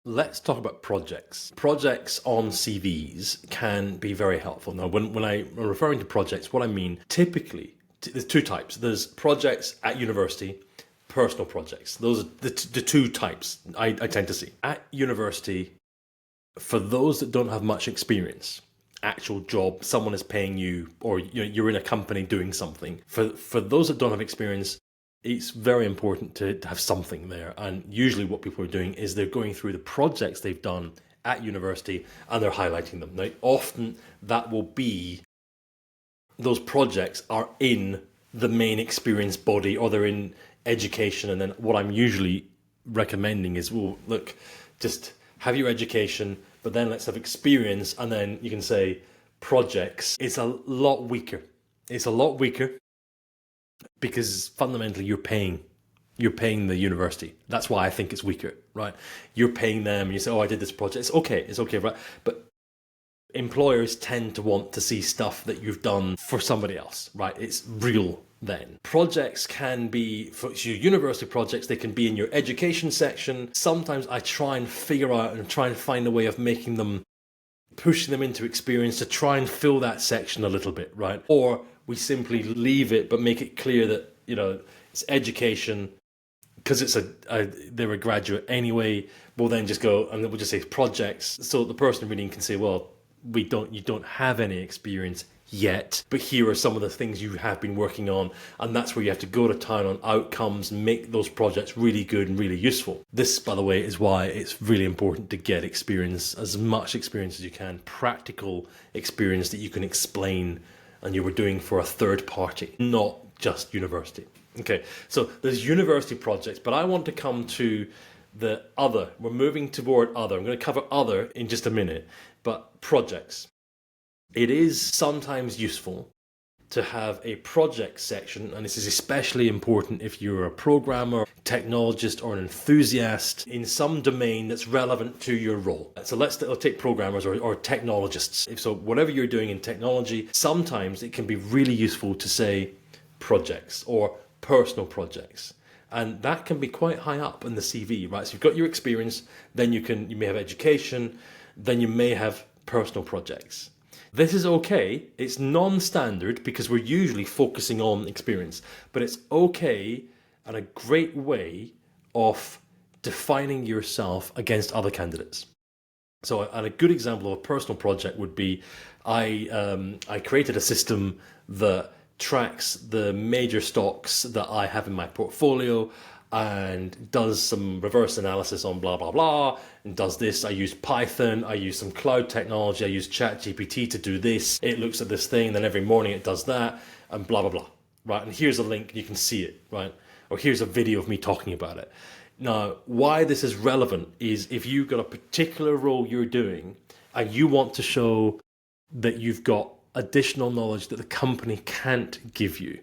Let's talk about projects. Projects on CVs can be very helpful. Now, when I'm referring to projects, what I mean typically, there's two types. There's projects at university, personal projects. Those are the two types I tend to see. At university, for those that don't have much experience, actual job, someone is paying you, or you're in a company doing something. For those that don't have experience, it's very important to have something there. And usually what people are doing is they're going through the projects they've done at university and they're highlighting them. Now, often that will be, those projects are in the main experience body, or they're in education. And then what I'm usually recommending is, well, look, just have your education, but then let's have experience. And then you can say projects. It's a lot weaker. It's a lot weaker because fundamentally you're paying the university. That's why I think it's weaker, right? You're paying them and you say, oh, I did this project. It's okay, right? But employers tend to want to see stuff that you've done for somebody else, right? It's real then. Projects can be, for your university projects, they can be in your education section. Sometimes I try and figure out and try and find a way of making them, pushing them into experience to try and fill that section a little bit, right? Or we simply leave it, but make it clear that, it's education, because they're a graduate anyway. We'll then just go and we'll just say projects, so the person reading can say, well, you don't have any experience yet, but here are some of the things you have been working on, and that's where you have to go to town on outcomes, make those projects really good and really useful. This, by the way, is why it's really important to get experience, as much experience as you can, practical experience that you can explain and you were doing for a third party, not just university. Okay, so there's university projects, but I want to come to the other. We're moving toward other. I'm going to cover other in just a minute, but projects. It is sometimes useful to have a project section, and this is especially important if you're a programmer, technologist, or an enthusiast in some domain that's relevant to your role. So let's take programmers or technologists. So whatever you're doing in technology, sometimes it can be really useful to say projects or personal projects. And that can be quite high up in the CV, right? So you've got your experience, then you may have education, then you may have personal projects. This is okay. It's non-standard because we're usually focusing on experience, but it's okay and a great way of defining yourself against other candidates. So, and a good example of a personal project would be, I created a system that tracks the major stocks that I have in my portfolio and does some reverse analysis on blah, blah, blah, and does this. I use Python, I use some cloud technology, I use ChatGPT to do this. It looks at this thing, then every morning it does that, and blah, blah, blah, right? And here's a link, you can see it, right? Or here's a video of me talking about it. Now, why this is relevant is if you've got a particular role you're doing and you want to show that you've got additional knowledge that the company can't give you,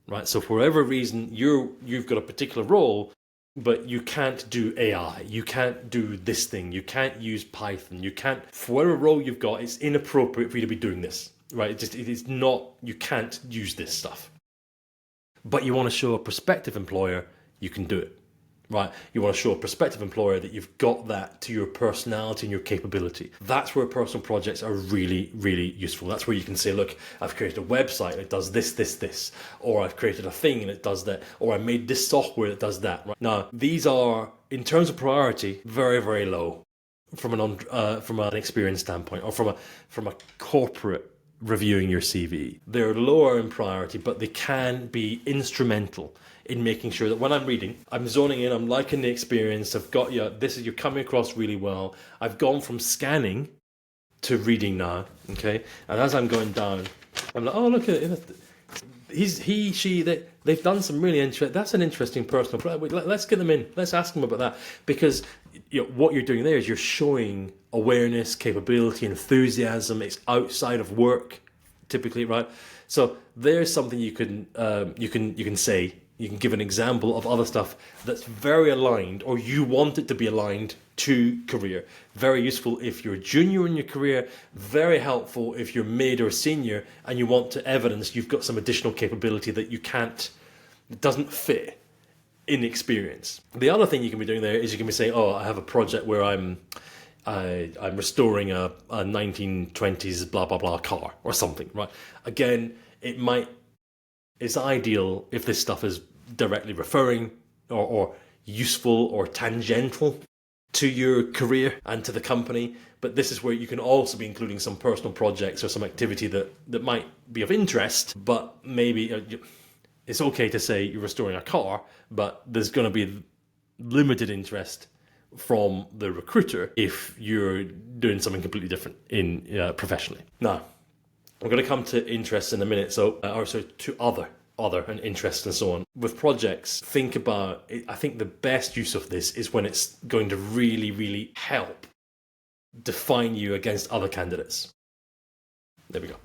right? So for whatever reason, you've got a particular role, but you can't do AI, you can't do this thing, you can't use Python, you can't, for whatever role you've got, it's inappropriate for you to be doing this, right? It is not, you can't use this stuff. But you want to show a prospective employer you can do it, right? You want to show a prospective employer that you've got that to your personality and your capability. That's where personal projects are really, really useful. That's where you can say, look, I've created a website that does this, this, this, or I've created a thing and it does that, or I made this software that does that. Right? Now, these are, in terms of priority, very, very low from an experience standpoint, or from a corporate reviewing your CV. They're lower in priority, but they can be instrumental in making sure that when I'm reading, I'm zoning in, I'm liking the experience, I've got you, you're coming across really well. I've gone from scanning to reading now, okay? And as I'm going down, I'm like, oh, look at it. They've done some really interesting, that's an interesting personal, let's get them in, let's ask them about that. Because what you're doing there is you're showing awareness, capability, enthusiasm. It's outside of work, typically, right? So there's something you can say. You can give an example of other stuff that's very aligned, or you want it to be aligned to career. Very useful if you're junior in your career, very helpful if you're mid or senior and you want to evidence you've got some additional capability that it doesn't fit inexperience. The other thing you can be doing there is you can be saying, oh, I have a project where I'm restoring a 1920s blah blah blah car or something, right? Again, it's ideal if this stuff is directly referring or useful or tangential to your career and to the company. But this is where you can also be including some personal projects or some activity that might be of interest, but maybe it's okay to say you're restoring a car, but there's going to be limited interest from the recruiter if you're doing something completely different in professionally. Now, we're going to come to interests in a minute, so to other and interests and so on. With projects, think about it. I think the best use of this is when it's going to really, really help define you against other candidates. There we go.